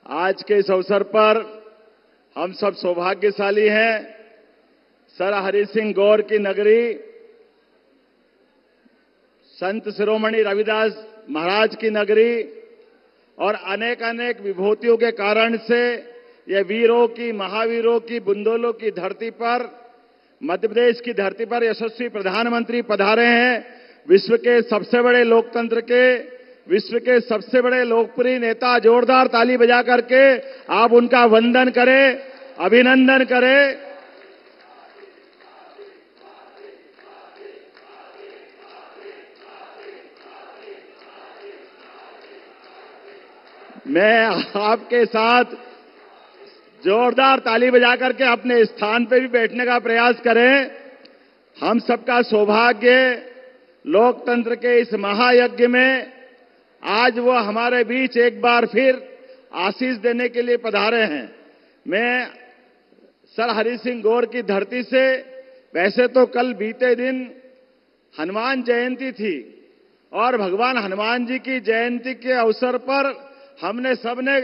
आज के इस अवसर पर हम सब सौभाग्यशाली हैं। सर हरि सिंह गौर की नगरी, संत शिरोमणि रविदास महाराज की नगरी और अनेक अनेक विभूतियों के कारण से ये वीरों की, महावीरों की, बुंदेलों की धरती पर, मध्य प्रदेश की धरती पर यशस्वी प्रधानमंत्री पधारे हैं। विश्व के सबसे बड़े लोकतंत्र के, विश्व के सबसे बड़े लोकप्रिय नेता, जोरदार ताली बजा करके आप उनका वंदन करें, अभिनंदन करें। मैं आपके साथ जोरदार ताली बजा करके अपने स्थान पे भी बैठने का प्रयास करें। हम सबका सौभाग्य, लोकतंत्र के इस महायज्ञ में आज वो हमारे बीच एक बार फिर आशीष देने के लिए पधारे हैं। मैं सर हरि सिंह गौर की धरती से, वैसे तो कल बीते दिन हनुमान जयंती थी और भगवान हनुमान जी की जयंती के अवसर पर हमने सबने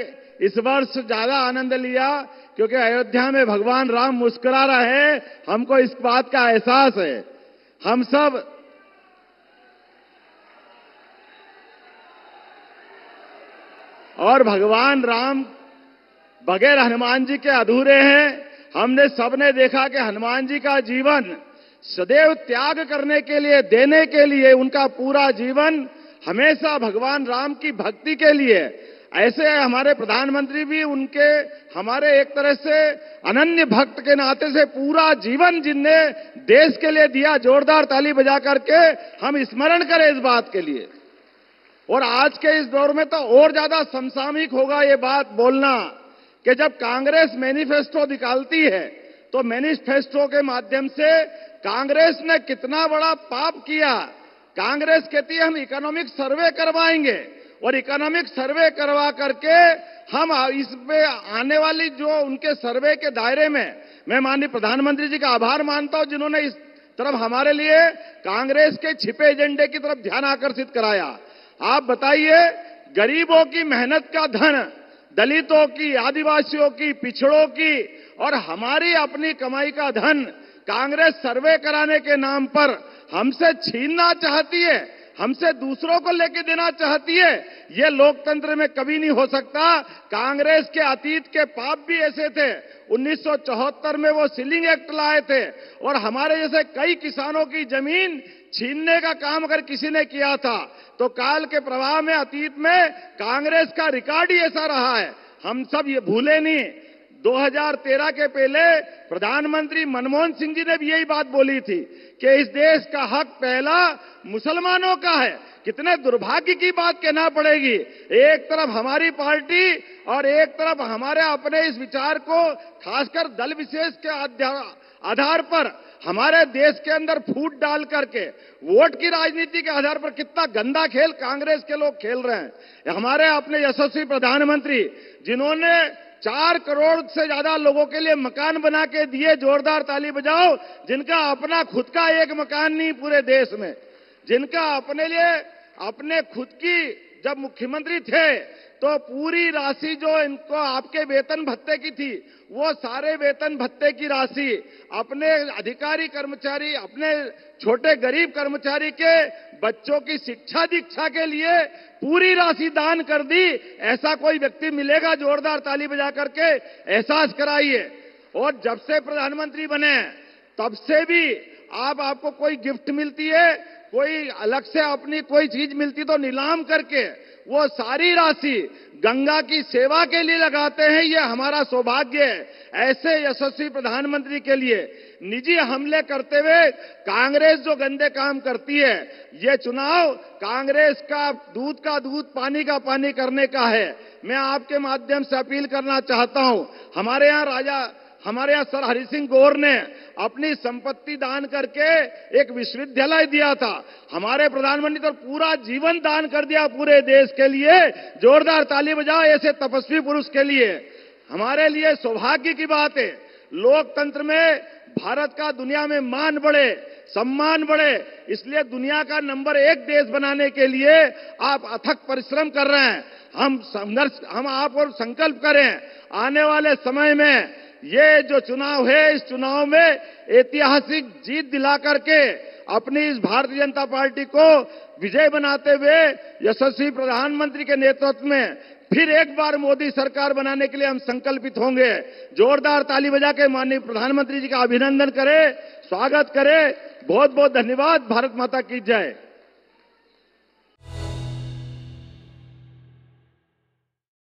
इस वर्ष ज्यादा आनंद लिया क्योंकि अयोध्या में भगवान राम मुस्कुरा रहे। हमको इस बात का एहसास है। हम सब और भगवान राम बगैर हनुमान जी के अधूरे हैं। हमने सबने देखा कि हनुमान जी का जीवन सदैव त्याग करने के लिए, देने के लिए, उनका पूरा जीवन हमेशा भगवान राम की भक्ति के लिए। ऐसे हमारे प्रधानमंत्री भी उनके, हमारे एक तरह से अनन्य भक्त के नाते से पूरा जीवन जिनने देश के लिए दिया। जोरदार ताली बजा करके हम स्मरण करें इस बात के लिए। और आज के इस दौर में तो और ज्यादा समसामयिक होगा ये बात बोलना कि जब कांग्रेस मैनिफेस्टो निकालती है तो मैनिफेस्टो के माध्यम से कांग्रेस ने कितना बड़ा पाप किया। कांग्रेस कहती है हम इकोनॉमिक सर्वे करवाएंगे और इकोनॉमिक सर्वे करवा करके हम इसमें आने वाली जो उनके सर्वे के दायरे में, मैं माननीय प्रधानमंत्री जी का आभार मानता हूं जिन्होंने इस तरफ हमारे लिए कांग्रेस के छिपे एजेंडे की तरफ ध्यान आकर्षित कराया। आप बताइए, गरीबों की मेहनत का धन, दलितों की, आदिवासियों की, पिछड़ों की और हमारी अपनी कमाई का धन कांग्रेस सर्वे कराने के नाम पर हमसे छीनना चाहती है, हमसे दूसरों को लेके देना चाहती है। ये लोकतंत्र में कभी नहीं हो सकता। कांग्रेस के अतीत के पाप भी ऐसे थे। 1974 में वो सीलिंग एक्ट लाए थे और हमारे जैसे कई किसानों की जमीन छीनने का काम अगर किसी ने किया था तो काल के प्रवाह में, अतीत में कांग्रेस का रिकॉर्ड ही ऐसा रहा है। हम सब ये भूले नहीं। 2013 के पहले प्रधानमंत्री मनमोहन सिंह जी ने भी यही बात बोली थी कि इस देश का हक पहला मुसलमानों का है। कितने दुर्भाग्य की बात कहना पड़ेगी। एक तरफ हमारी पार्टी और एक तरफ हमारे अपने इस विचार को खासकर दल विशेष के आधार पर हमारे देश के अंदर फूट डाल करके वोट की राजनीति के आधार पर कितना गंदा खेल कांग्रेस के लोग खेल रहे हैं। हमारे अपने यशस्वी प्रधानमंत्री जिन्होंने 4 करोड़ से ज्यादा लोगों के लिए मकान बना के दिए, जोरदार ताली बजाओ। जिनका अपना खुद का एक मकान नहीं पूरे देश में, जिनका अपने लिए अपने खुद की, जब मुख्यमंत्री थे तो पूरी राशि जो इनको आपके वेतन भत्ते की थी, वो सारे वेतन भत्ते की राशि अपने अधिकारी कर्मचारी, अपने छोटे गरीब कर्मचारी के बच्चों की शिक्षा दीक्षा के लिए पूरी राशि दान कर दी। ऐसा कोई व्यक्ति मिलेगा? जोरदार ताली बजा करके एहसास कराइए। और जब से प्रधानमंत्री बने तब से भी आपको कोई गिफ्ट मिलती है, कोई अलग से अपनी कोई चीज मिलती तो नीलाम करके वो सारी राशि गंगा की सेवा के लिए लगाते हैं। ये हमारा सौभाग्य है। ऐसे यशस्वी प्रधानमंत्री के लिए निजी हमले करते हुए कांग्रेस जो गंदे काम करती है, ये चुनाव कांग्रेस का दूध पानी का पानी करने का है। मैं आपके माध्यम से अपील करना चाहता हूं, हमारे यहाँ सर हरि सिंह गौर ने अपनी संपत्ति दान करके एक विश्वविद्यालय दिया था। हमारे प्रधानमंत्री तो पूरा जीवन दान कर दिया पूरे देश के लिए। जोरदार ताली बजाओ ऐसे तपस्वी पुरुष के लिए। हमारे लिए सौभाग्य की बात है। लोकतंत्र में भारत का दुनिया में मान बढ़े, सम्मान बढ़े, इसलिए दुनिया का नंबर 1 देश बनाने के लिए आप अथक परिश्रम कर रहे हैं। हम आप और संकल्प करें, आने वाले समय में ये जो चुनाव है, इस चुनाव में ऐतिहासिक जीत दिला करके अपनी इस भारतीय जनता पार्टी को विजय बनाते हुए यशस्वी प्रधानमंत्री के नेतृत्व में फिर एक बार मोदी सरकार बनाने के लिए हम संकल्पित होंगे। जोरदार ताली बजा के माननीय प्रधानमंत्री जी का अभिनंदन करें, स्वागत करें। बहुत बहुत धन्यवाद। भारत माता की जय।